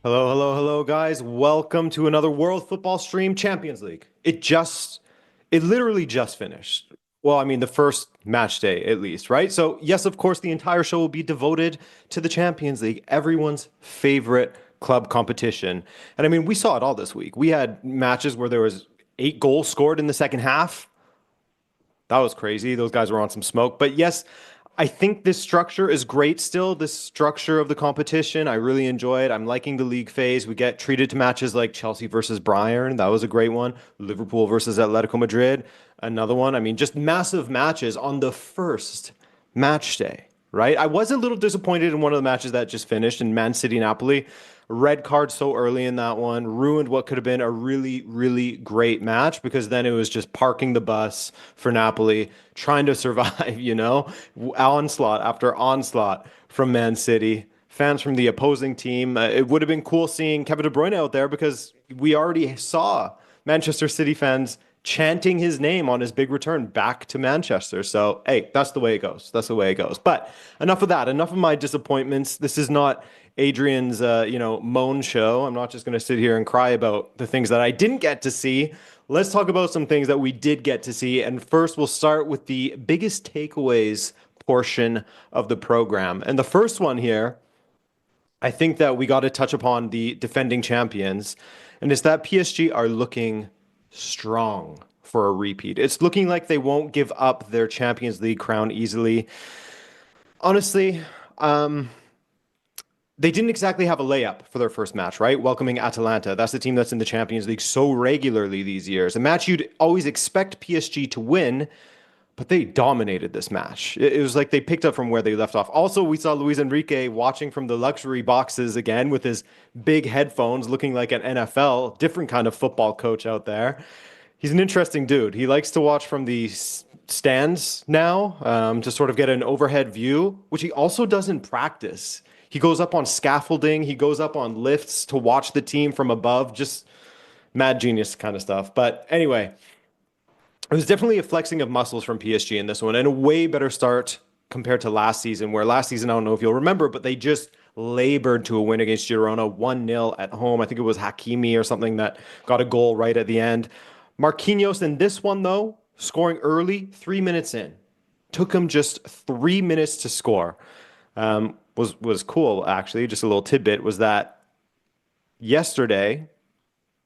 Hello, hello, hello, guys. Welcome to another World Football Stream Champions League. It literally just finished. Well, I mean, the first match day at least, right? So, yes, of course, the entire show will be devoted to the Champions League, everyone's favorite club competition. And I mean, we saw it all this week. We had matches where there was 8 goals scored in the second half. That was crazy. Those guys were on some smoke. But yes, I think this structure is great still. This structure of the competition, I really enjoy it. I'm liking the league phase. We get treated to matches like Chelsea versus Bayern. That was a great one. Liverpool versus Atletico Madrid. Another one. I mean, just massive matches on the first match day, right? I was a little disappointed in one of the matches that just finished in Man City Napoli. Red card so early in that one ruined what could have been a really, really great match because then it was just parking the bus for Napoli, trying to survive, onslaught after onslaught from Man City. Fans from the opposing team. It would have been cool seeing Kevin De Bruyne out there because we already saw Manchester City fans chanting his name on his big return back to Manchester. So, hey, that's the way it goes. That's the way it goes. But enough of that. Enough of my disappointments. This is not Adrian's, moan show. I'm not just going to sit here and cry about the things that I didn't get to see. Let's talk about some things that we did get to see. And first, we'll start with the biggest takeaways portion of the program. And the first one here, I think that we got to touch upon the defending champions, and it's that PSG are looking strong for a repeat. It's looking like they won't give up their Champions League crown easily. Honestly, they didn't exactly have a layup for their first match, right? Welcoming Atalanta. That's the team that's in the Champions League so regularly these years. A match you'd always expect PSG to win, but they dominated this match. It was like they picked up from where they left off. Also, we saw Luis Enrique watching from the luxury boxes again with his big headphones, looking like an NFL, different kind of football coach out there. He's an interesting dude. He likes to watch from the stands now to sort of get an overhead view, which he also does in practice. He goes up on scaffolding, he goes up on lifts to watch the team from above, just mad genius kind of stuff. But anyway, it was definitely a flexing of muscles from PSG in this one, and a way better start compared to last season, where last season, I don't know if you'll remember, but they just labored to a win against Girona 1-0 at home. I think it was Hakimi or something that got a goal right at the end. Marquinhos in this one, though, scoring early, 3 minutes in. Took him just 3 minutes to score. Was cool, actually. Just a little tidbit was that yesterday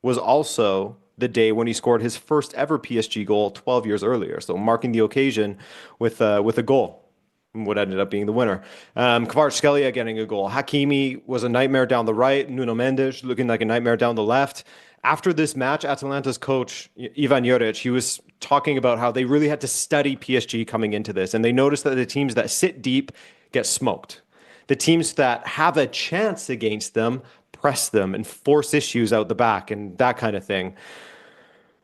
was also the day when he scored his first ever PSG goal 12 years earlier. So marking the occasion with a goal, what ended up being the winner. Kvaratskhelia getting a goal. Hakimi was a nightmare down the right. Nuno Mendes looking like a nightmare down the left. After this match, Atalanta's coach, Ivan Juric, he was talking about how they really had to study PSG coming into this. And they noticed that the teams that sit deep get smoked. The teams that have a chance against them press them and force issues out the back and that kind of thing.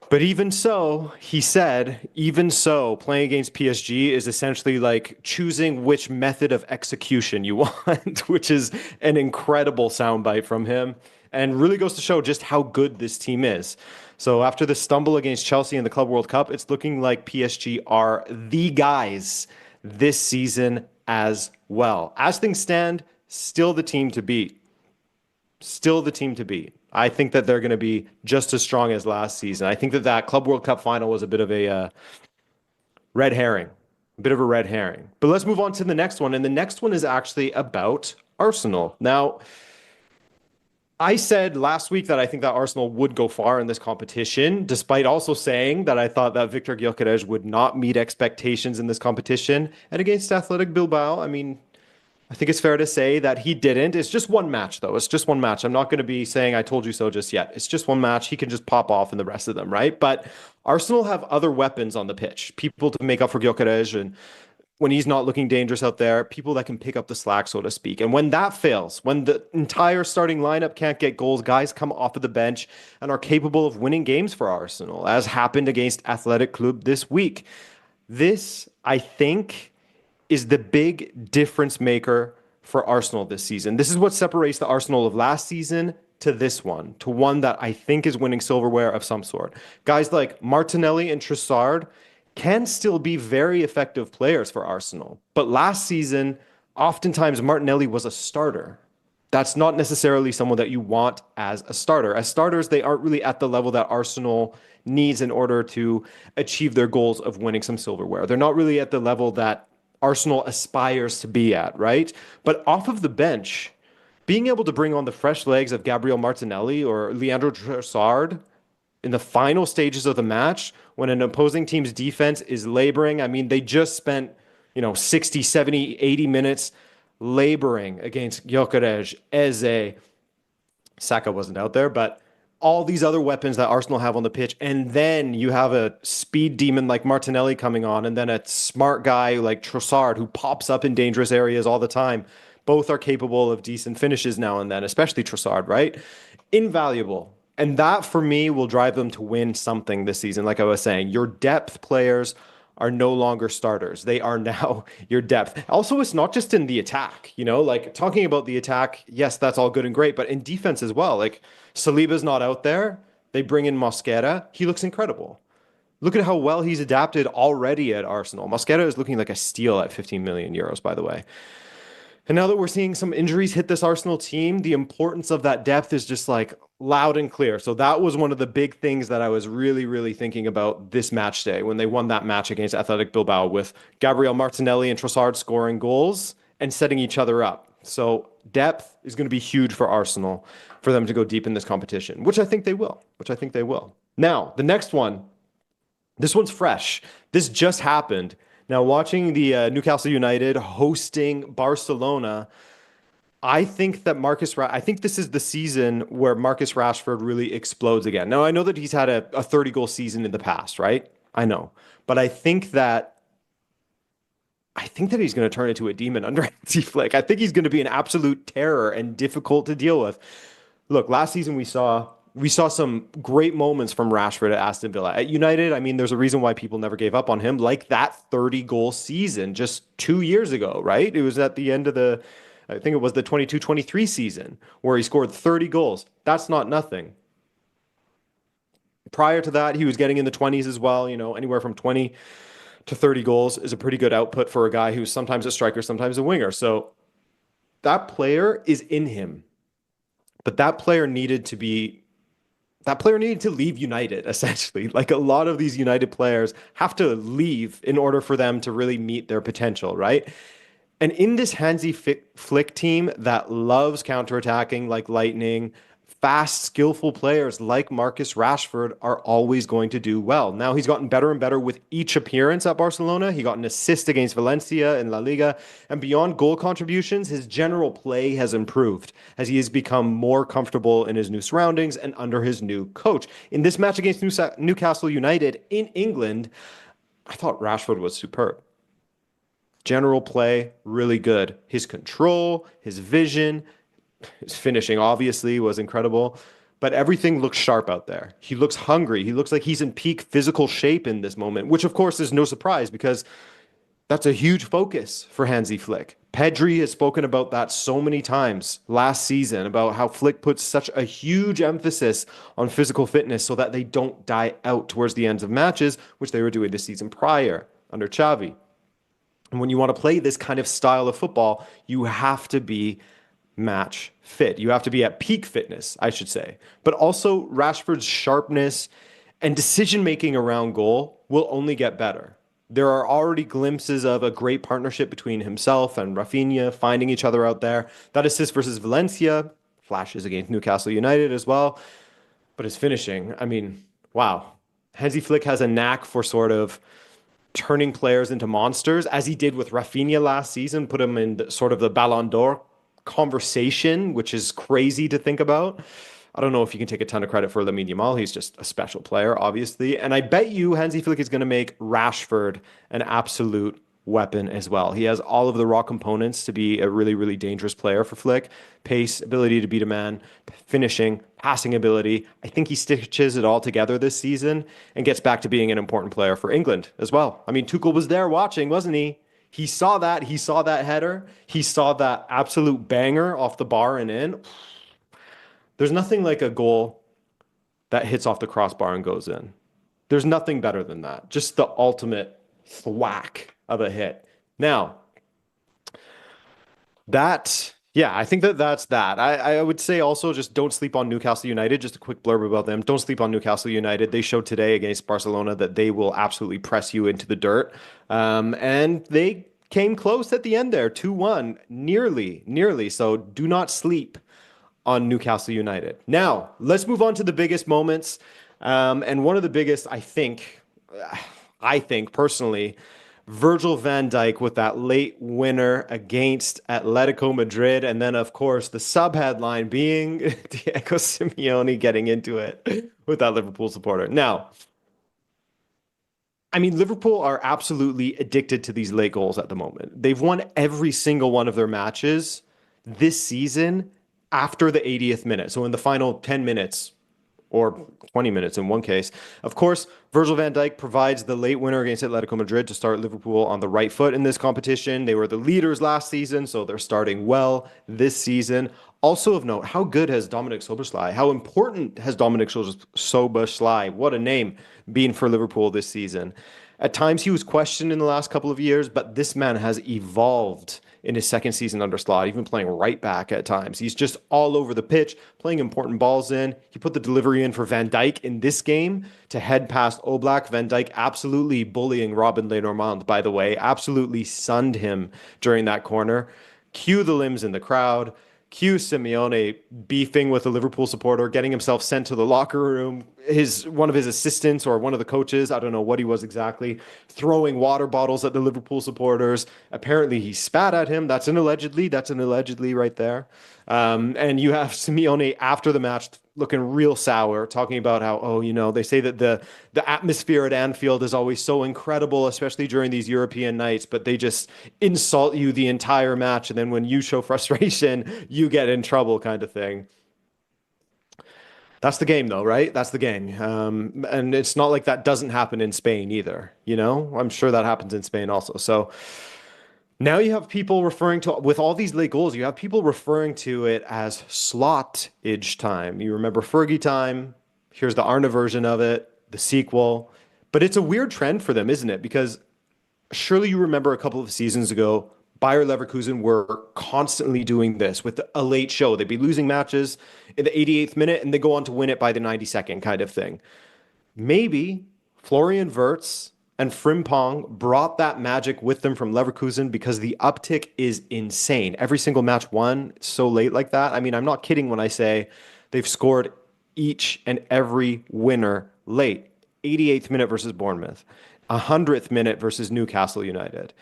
But even so, he said, even so, playing against PSG is essentially like choosing which method of execution you want, which is an incredible soundbite from him and really goes to show just how good this team is. So after the stumble against Chelsea in the Club World Cup, it's looking like PSG are the guys this season as well. As things stand, still the team to beat. Still the team to beat. I think that they're going to be just as strong as last season. I think that that Club World Cup final was a bit of a red herring, a bit of a red herring. But let's move on to the next one. And the next one is actually about Arsenal. Now, I said last week that I think that Arsenal would go far in this competition, despite also saying that I thought that Victor Gyökeres would not meet expectations in this competition. And against Athletic Bilbao, I mean, I think it's fair to say that he didn't. It's just one match, though. It's just one match. I'm not going to be saying I told you so just yet. It's just one match. He can just pop off in the rest of them, right? But Arsenal have other weapons on the pitch, people to make up for Gyökeres, and when he's not looking dangerous out there, people that can pick up the slack, so to speak. And when that fails, when the entire starting lineup can't get goals, guys come off of the bench and are capable of winning games for Arsenal, as happened against Athletic Club this week. This, I think, is the big difference maker for Arsenal this season. This is what separates the Arsenal of last season to this one, to one that I think is winning silverware of some sort. Guys like Martinelli and Trossard can still be very effective players for Arsenal. But last season, oftentimes Martinelli was a starter. That's not necessarily someone that you want as a starter. As starters, they aren't really at the level that Arsenal needs in order to achieve their goals of winning some silverware. They're not really at the level that Arsenal aspires to be at, right? But off of the bench, being able to bring on the fresh legs of Gabriel Martinelli or Leandro Trossard in the final stages of the match when an opposing team's defense is laboring. I mean, they just spent, 60, 70, 80 minutes laboring against Gyökeres, Eze. Saka wasn't out there, but all these other weapons that Arsenal have on the pitch. And then you have a speed demon like Martinelli coming on, and then a smart guy like Trossard who pops up in dangerous areas all the time. Both are capable of decent finishes now and then, especially Trossard, right? Invaluable. And that for me will drive them to win something this season. Like I was saying, your depth players are no longer starters. They are now your depth. Also, it's not just in the attack, like talking about the attack. Yes, that's all good and great, but in defense as well. Like Saliba's not out there. They bring in Mosquera. He looks incredible. Look at how well he's adapted already at Arsenal. Mosquera is looking like a steal at 15 million euros, by the way. And now that we're seeing some injuries hit this Arsenal team, the importance of that depth is just like loud and clear. So that was one of the big things that I was really, really thinking about this match day when they won that match against Athletic Bilbao with Gabriel Martinelli and Trossard scoring goals and setting each other up. So depth is going to be huge for Arsenal for them to go deep in this competition, which I think they will, Now, the next one, this one's fresh. This just happened. Now, watching the Newcastle United hosting Barcelona, I think that I think this is the season where Marcus Rashford really explodes again. Now, I know that he's had a 30-goal season in the past, right? I know. But I think that he's going to turn into a demon under Hansi Flick. I think he's going to be an absolute terror and difficult to deal with. Look, last season we saw some great moments from Rashford at Aston Villa. At United, I mean, there's a reason why people never gave up on him, like that 30-goal season just 2 years ago, right? It was at the end of I think it was the 22-23 season where he scored 30 goals. That's not nothing. Prior to that, he was getting in the 20s as well, anywhere from 20 to 30 goals is a pretty good output for a guy who's sometimes a striker, sometimes a winger. So that player is in him. But that player needed to leave United, essentially. Like a lot of these United players have to leave in order for them to really meet their potential, right? And in this Hansi Flick team that loves counterattacking like lightning, fast, skillful players like Marcus Rashford are always going to do well. Now, he's gotten better and better with each appearance at Barcelona. He got an assist against Valencia in La Liga. And beyond goal contributions, his general play has improved as he has become more comfortable in his new surroundings and under his new coach. In this match against Newcastle United in England, I thought Rashford was superb. General play, really good. His control, his vision, his finishing obviously was incredible, but everything looks sharp out there. He looks hungry. He looks like he's in peak physical shape in this moment, which of course is no surprise because that's a huge focus for Hansi Flick. Pedri has spoken about that so many times last season about how Flick puts such a huge emphasis on physical fitness so that they don't die out towards the ends of matches, which they were doing this season prior under Xavi. And when you want to play this kind of style of football, you have to be match fit. You have to be at peak fitness, I should say. But also Rashford's sharpness and decision-making around goal will only get better. There are already glimpses of a great partnership between himself and Rafinha finding each other out there. That assist versus Valencia, flashes against Newcastle United as well. But his finishing, I mean, wow. Hansi Flick has a knack for sort of turning players into monsters, as he did with Rafinha last season, put him in sort of the Ballon d'Or conversation, which is crazy to think about. I don't know if you can take a ton of credit for Lamine Yamal. He's just a special player, obviously. And I bet you Hansi Flick is going to make Rashford an absolute weapon as well. He has all of the raw components to be a really, really dangerous player for Flick. Pace, ability to beat a man, finishing, passing ability. I think he stitches it all together this season and gets back to being an important player for England as well. I mean, Tuchel was there watching, wasn't he? He saw that. He saw that header. He saw that absolute banger off the bar and in. There's nothing like a goal that hits off the crossbar and goes in. There's nothing better than that. Just the ultimate thwack of a hit. Now, that Yeah, I think that that's that. I would say also just don't sleep on Newcastle United. Just a quick blurb about them. Don't sleep on Newcastle United. They showed today against Barcelona that they will absolutely press you into the dirt. And they came close at the end there, 2-1, nearly, nearly. So do not sleep on Newcastle United. Now, let's move on to the biggest moments. And one of the biggest, I think personally, Virgil van Dijk with that late winner against Atletico Madrid. And then, of course, the sub headline being Diego Simeone getting into it with that Liverpool supporter. Now, I mean, Liverpool are absolutely addicted to these late goals at the moment. They've won every single one of their matches this season after the 80th minute. So in the final 10 minutes, or 20 minutes in one case. Of course, Virgil van Dijk provides the late winner against Atletico Madrid to start Liverpool on the right foot in this competition. They were the leaders last season, so they're starting well this season. Also of note, how good has Dominic Soboslai, how important has Dominic Soboslai, what a name, been for Liverpool this season? At times he was questioned in the last couple of years, but this man has evolved in his second season under Slot, even playing right back at times. He's just all over the pitch, playing important balls in. He put the delivery in for Van Dijk in this game to head past Oblak. Van Dijk absolutely bullying Robin Lenormand, by the way, absolutely sunned him during that corner. Cue the limbs in the crowd. Cue Simeone beefing with a Liverpool supporter, getting himself sent to the locker room. One of his assistants or one of the coaches, I don't know what he was exactly, throwing water bottles at the Liverpool supporters. Apparently he spat at him. That's an allegedly. That's an allegedly right there. And you have Simeone after the match looking real sour, talking about how, oh, they say that the atmosphere at Anfield is always so incredible, especially during these European nights, but they just insult you the entire match. And then when you show frustration, you get in trouble kind of thing. That's the game, though, right? That's the game. And it's not like that doesn't happen in Spain either. I'm sure that happens in Spain also. So now you have people referring to, with all these late goals, you have people referring to it as slotage time. You remember Fergie time. Here's the Arna version of it, the sequel. But it's a weird trend for them, isn't it? Because surely you remember a couple of seasons ago, Bayer Leverkusen were constantly doing this with a late show. They'd be losing matches in the 88th minute and they go on to win it by the 92nd kind of thing. Maybe Florian Wirtz and Frimpong brought that magic with them from Leverkusen because the uptick is insane. Every single match won so late like that. I mean, I'm not kidding when I say they've scored each and every winner late. 88th minute versus Bournemouth, 100th minute versus Newcastle United,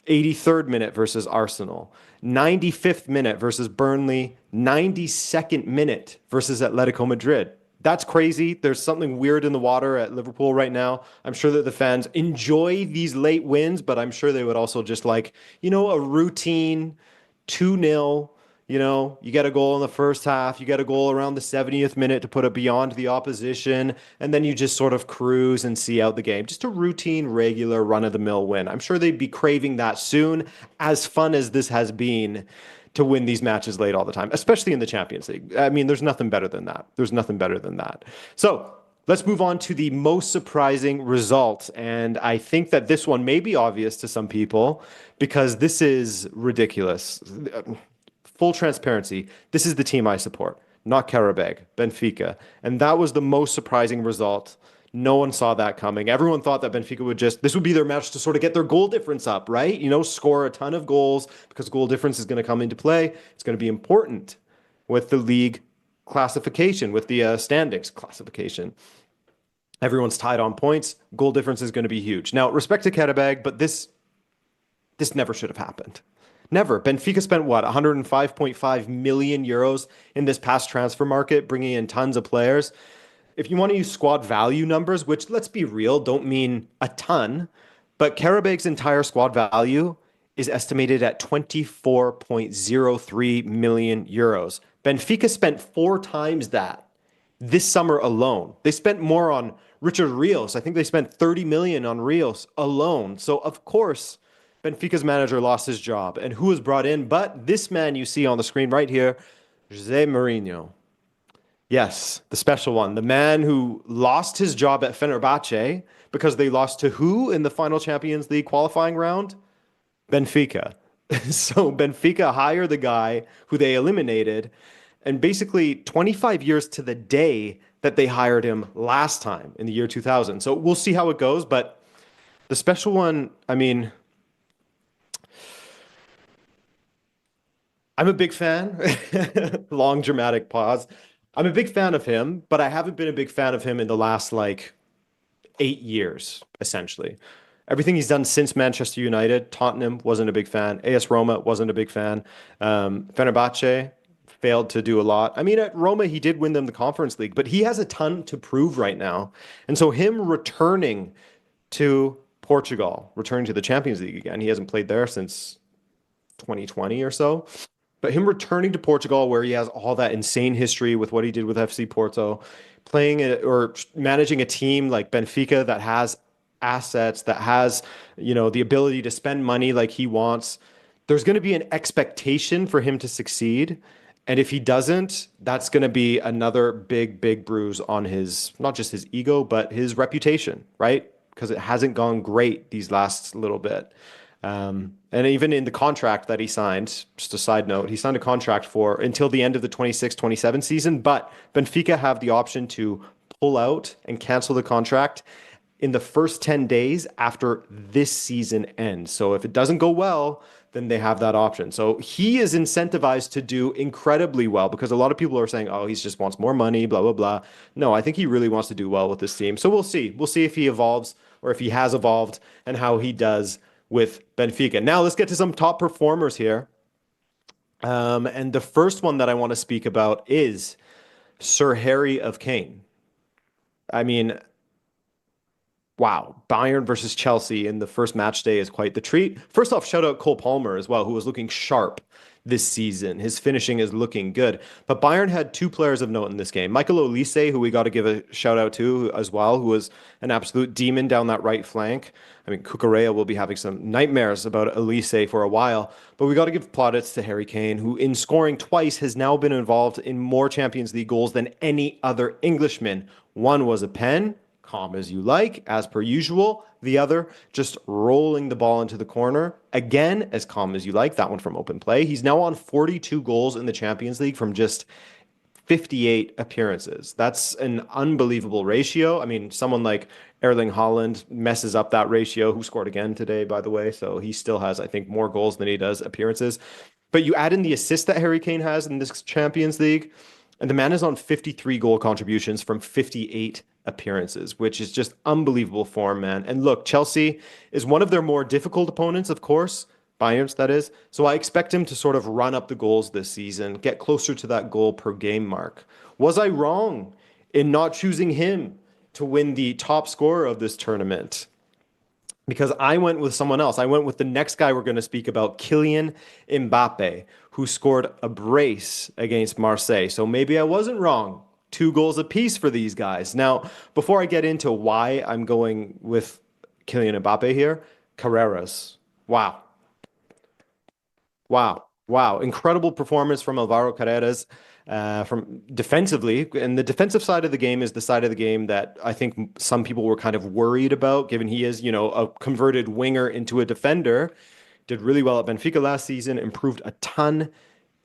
83rd minute versus Arsenal, 95th minute versus Burnley, 92nd minute versus Atletico Madrid. That's crazy. There's something weird in the water at Liverpool right now. I'm sure that the fans enjoy these late wins, but I'm sure they would also just like, a routine 2-0. You get a goal in the first half, you get a goal around the 70th minute to put it beyond the opposition, and then you just sort of cruise and see out the game. Just a routine, regular, run-of-the-mill win. I'm sure they'd be craving that soon, as fun as this has been to win these matches late all the time, especially in the Champions League. I mean, there's nothing better than that. There's nothing better than that. So let's move on to the most surprising result. And I think that this one may be obvious to some people because this is ridiculous. Full transparency, this is the team I support, not Karabag, Benfica. And that was the most surprising result. No one saw that coming. Everyone thought that Benfica this would be their match to sort of get their goal difference up, right? Score a ton of goals because goal difference is going to come into play. It's going to be important with the league classification, with the standings classification. Everyone's tied on points. Goal difference is going to be huge. Now, respect to Karabag, but this never should have happened. Never. Benfica spent what, 105.5 million euros in this past transfer market, bringing in tons of players. If you want to use squad value numbers, which let's be real, don't mean a ton, but Karabak's entire squad value is estimated at 24.03 million euros. Benfica spent 4 times that this summer alone. They spent more on Richard Rios. I think they spent 30 million on Rios alone. So of course, Benfica's manager lost his job. And who was brought in but this man you see on the screen right here, Jose Mourinho. Yes, the special one. The man who lost his job at Fenerbahce because they lost to who in the final Champions League qualifying round? Benfica. So Benfica hire the guy who they eliminated, and basically 25 years to the day that they hired him last time in the year 2000. So we'll see how it goes, but the special one, I mean, I'm a big fan. Long dramatic pause. I'm a big fan of him, but I haven't been a big fan of him in the last like 8 years, essentially. Everything he's done since Manchester United, Tottenham wasn't a big fan. AS Roma wasn't a big fan. Fenerbahce failed to do a lot. I mean, at Roma, he did win them the Conference League, but he has a ton to prove right now. And so him returning to Portugal, returning to the Champions League again, he hasn't played there since 2020 or so. But him returning to Portugal, where he has all that insane history with what he did with FC Porto, playing or managing a team like Benfica that has assets, that has, the ability to spend money like he wants, there's going to be an expectation for him to succeed. And if he doesn't, that's going to be another big, big bruise on his, not just his ego, but his reputation, right? Because it hasn't gone great these last little bit. And even in the contract that he signed, just a side note, he signed a contract for until the end of the 26-27 season, but Benfica have the option to pull out and cancel the contract in the first 10 days after this season ends. So if it doesn't go well, then they have that option. So he is incentivized to do incredibly well because a lot of people are saying, oh, he just wants more money, blah, blah, blah. No, I think he really wants to do well with this team. So we'll see. We'll see if he evolves or if he has evolved and how he does with Benfica. Now let's get to some top performers here. And the first one that I want to speak about is Sir Harry of Kane. I mean, wow, Bayern versus Chelsea in the first match day is quite the treat. First off, shout out Cole Palmer as well, who was looking sharp this season. His finishing is looking good. But Bayern had two players of note in this game. Michael Olise, who we got to give a shout out to as well, who was an absolute demon down that right flank. I mean, Cucurella will be having some nightmares about Olise for a while. But we got to give plaudits to Harry Kane, who in scoring twice has now been involved in more Champions League goals than any other Englishman. One was a pen, calm as you like, as per usual. The other, just rolling the ball into the corner. Again, as calm as you like. That one from open play. He's now on 42 goals in the Champions League from just 58 appearances. That's an unbelievable ratio. I mean, someone like Erling Haaland messes up that ratio, who scored again today, by the way. So he still has, I think, more goals than he does appearances. But you add in the assist that Harry Kane has in this Champions League, and the man is on 53 goal contributions from 58 appearances, which is just unbelievable form, man. And look, Chelsea is one of their more difficult opponents, of course. Bayern's, that is. So I expect him to sort of run up the goals this season, get closer to that goal per game mark. Was I wrong in not choosing him to win the top scorer of this tournament? Because I went with someone else. I went with the next guy we're going to speak about, Kylian Mbappe, who scored a brace against Marseille. So maybe I wasn't wrong. 2 goals apiece for these guys. Now, before I get into why I'm going with Kylian Mbappe here, Carreras. Wow. Wow. Wow. Incredible performance from Alvaro Carreras from defensively. And the defensive side of the game is the side of the game that I think some people were kind of worried about, given he is, a converted winger into a defender. Did really well at Benfica last season, improved a ton,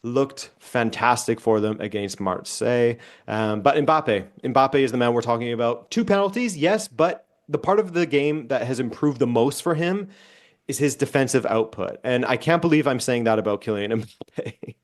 looked fantastic for them against Marseille. But Mbappe is the man we're talking about. 2 penalties, yes, but the part of the game that has improved the most for him is his defensive output. And I can't believe I'm saying that about Kylian Mbappe.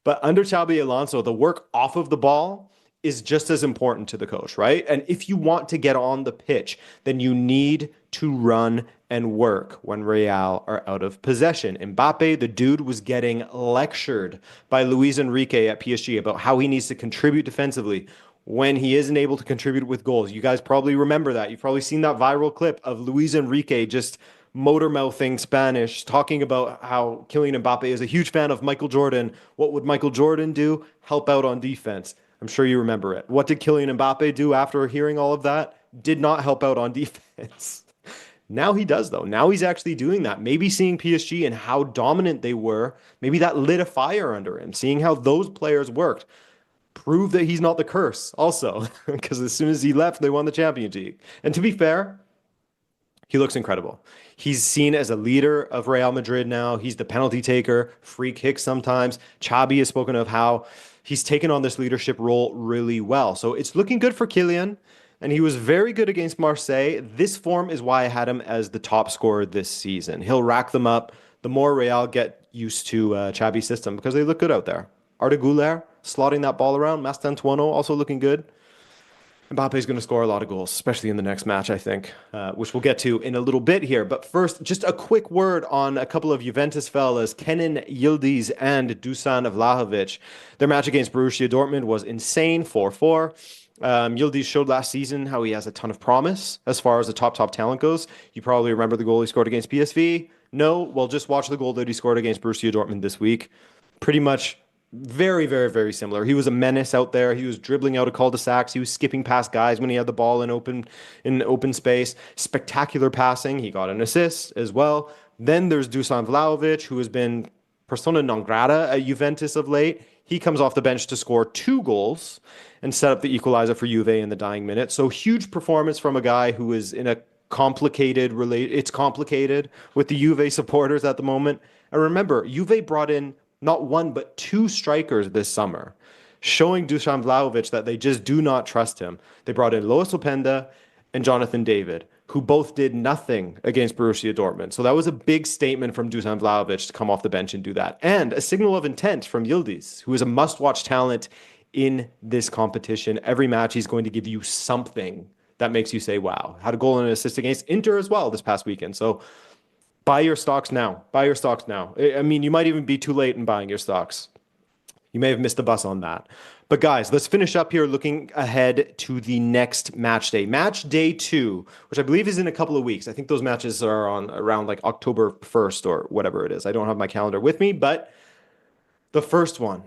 But under Xabi Alonso, the work off of the ball is just as important to the coach, right? And if you want to get on the pitch, then you need to run and work when Real are out of possession. Mbappe, the dude, was getting lectured by Luis Enrique at PSG about how he needs to contribute defensively when he isn't able to contribute with goals. You guys probably remember that. You've probably seen that viral clip of Luis Enrique just motor mouthing Spanish, talking about how Kylian Mbappe is a huge fan of Michael Jordan. What would Michael Jordan do? Help out on defense. I'm sure you remember it. What did Kylian Mbappe do after hearing all of that? Did not help out on defense. Now he does, though. Now he's actually doing that. Maybe seeing PSG and how dominant they were, maybe that lit a fire under him. Seeing how those players worked. Prove that he's not the curse also, because as soon as he left, they won the Champions League. And to be fair, he looks incredible. He's seen as a leader of Real Madrid now. He's the penalty taker, free kicks sometimes. Xabi has spoken of how he's taken on this leadership role really well. So it's looking good for Kylian, and he was very good against Marseille. This form is why I had him as the top scorer this season. He'll rack them up the more Real get used to Xabi's system because they look good out there. Arda Güler slotting that ball around. Mastantuono also looking good. Mbappe is going to score a lot of goals, especially in the next match, I think, which we'll get to in a little bit here. But first, just a quick word on a couple of Juventus fellas, Kenan Yildiz and Dusan Vlahovic. Their match against Borussia Dortmund was insane, 4-4. Yildiz showed last season how he has a ton of promise as far as the top talent goes. You probably remember the goal he scored against PSV. No, well, just watch the goal that he scored against Borussia Dortmund this week. Pretty much very, very, very similar. He was a menace out there. He was dribbling out of cul-de-sacs. He was skipping past guys when he had the ball in open space. Spectacular passing. He got an assist as well. Then there's Dusan Vlahovic, who has been persona non grata at Juventus of late. He comes off the bench to score 2 goals and set up the equalizer for Juve in the dying minute. So huge performance from a guy who is in a it's complicated with the Juve supporters at the moment. And remember, Juve brought in not one, but 2 strikers this summer, showing Dusan Vlahovic that they just do not trust him. They brought in Lois Openda and Jonathan David, who both did nothing against Borussia Dortmund. So that was a big statement from Dusan Vlahovic to come off the bench and do that. And a signal of intent from Yildiz, who is a must-watch talent in this competition. Every match, he's going to give you something that makes you say, wow. Had a goal and an assist against Inter as well this past weekend. So buy your stocks now. Buy your stocks now. I mean, you might even be too late in buying your stocks. You may have missed the bus on that. But guys, let's finish up here looking ahead to the next match day. Match day 2, which I believe is in a couple of weeks. I think those matches are on around like October 1st or whatever it is. I don't have my calendar with me, but the first one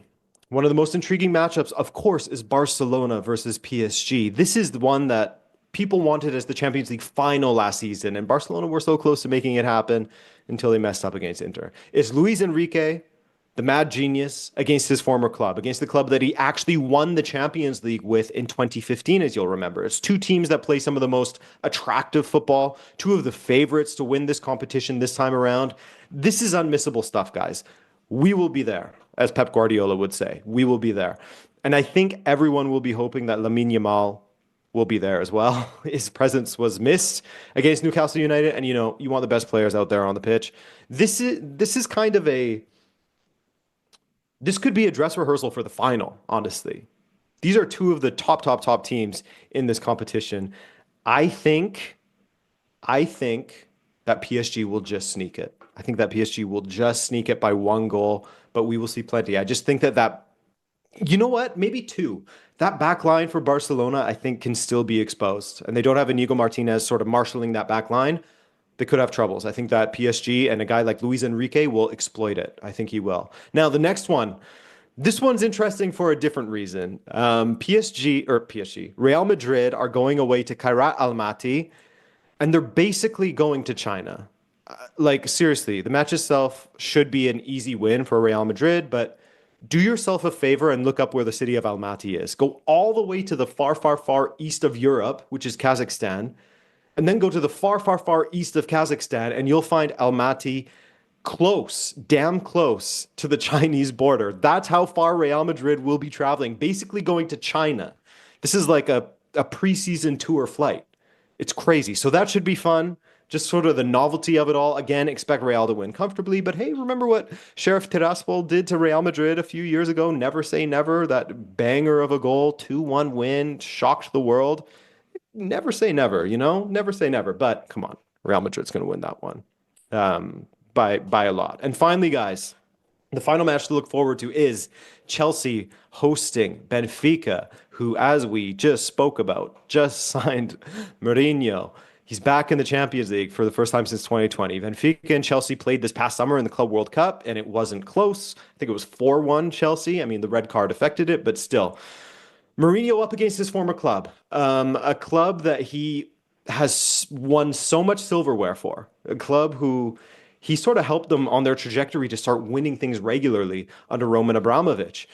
of the most intriguing matchups, of course, is Barcelona versus PSG. This is the one that people wanted as the Champions League final last season, and Barcelona were so close to making it happen until they messed up against Inter. It's Luis Enrique, the mad genius, against his former club, against the club that he actually won the Champions League with in 2015, as you'll remember. It's 2 teams that play some of the most attractive football, 2 of the favorites to win this competition this time around. This is unmissable stuff, guys. We will be there, as Pep Guardiola would say. We will be there. And I think everyone will be hoping that Lamine Yamal will be there as well. His presence was missed against Newcastle United, and you want the best players out there on the pitch. This could be a dress rehearsal for the final, honestly. These are 2 of the top teams in this competition. I think that PSG will just sneak it. I think that PSG will just sneak it by 1 goal, but we will see plenty. I just think that you know what? Maybe 2. That back line for Barcelona, I think, can still be exposed. And they don't have Inigo Martinez sort of marshalling that back line. They could have troubles. I think that PSG and a guy like Luis Enrique will exploit it. I think he will. Now, the next one. This one's interesting for a different reason. Real Madrid are going away to Kairat Almaty, and they're basically going to China. Seriously, the match itself should be an easy win for Real Madrid, but do yourself a favor and look up where the city of Almaty is. Go all the way to the far east of Europe, which is Kazakhstan, and then go to the far east of Kazakhstan, and you'll find Almaty close, damn close to the Chinese border. That's how far Real Madrid will be traveling, basically going to China. This is like a preseason tour flight. It's crazy. So that should be fun. Just sort of the novelty of it all. Again, expect Real to win comfortably. But hey, remember what Sheriff Tiraspol did to Real Madrid a few years ago? Never say never. That banger of a goal, 2-1 win, shocked the world. Never say never, Never say never. But come on, Real Madrid's going to win that one by a lot. And finally, guys, the final match to look forward to is Chelsea hosting Benfica, who, as we just spoke about, just signed Mourinho. He's back in the Champions League for the first time since 2020. Benfica and Chelsea played this past summer in the Club World Cup, and it wasn't close. I think it was 4-1 Chelsea. I mean, the red card affected it, but still. Mourinho up against his former club, a club that he has won so much silverware for, a club who he sort of helped them on their trajectory to start winning things regularly under Roman Abramovich.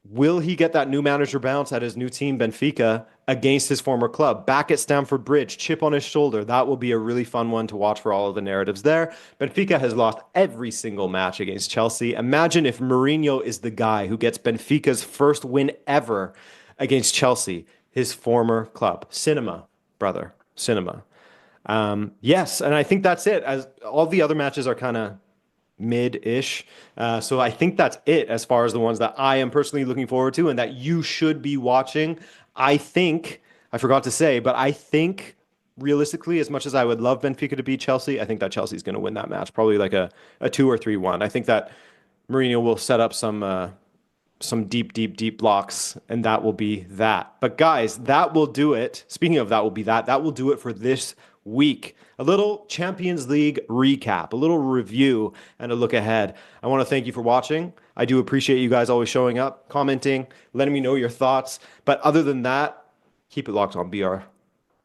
Will he get that new manager bounce at his new team, Benfica, against his former club, back at Stamford Bridge, chip on his shoulder. That will be a really fun one to watch for all of the narratives there. Benfica has lost every single match against Chelsea. Imagine if Mourinho is the guy who gets Benfica's first win ever against Chelsea, his former club. Cinema, brother, cinema. Yes, and I think that's it. As all the other matches are kind of mid-ish. So I think that's it as far as the ones that I am personally looking forward to and that you should be watching. I think, I forgot to say, but I think realistically, as much as I would love Benfica to beat Chelsea, I think that Chelsea's going to win that match, probably like a 2 or 3-1. I think that Mourinho will set up some deep, deep, deep blocks, and that will be that. But guys, that will do it. Speaking of that will be that, that will do it for this week. A little Champions League recap, a little review, and a look ahead. I want to thank you for watching. I do appreciate you guys always showing up, commenting, letting me know your thoughts. But other than that, keep it locked on BR.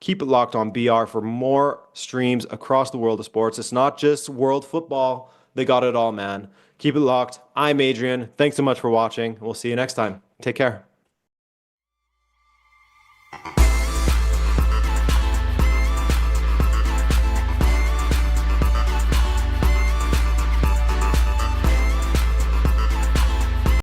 Keep it locked on BR for more streams across the world of sports. It's not just world football. They got it all, man. Keep it locked. I'm Adrian. Thanks so much for watching. We'll see you next time. Take care.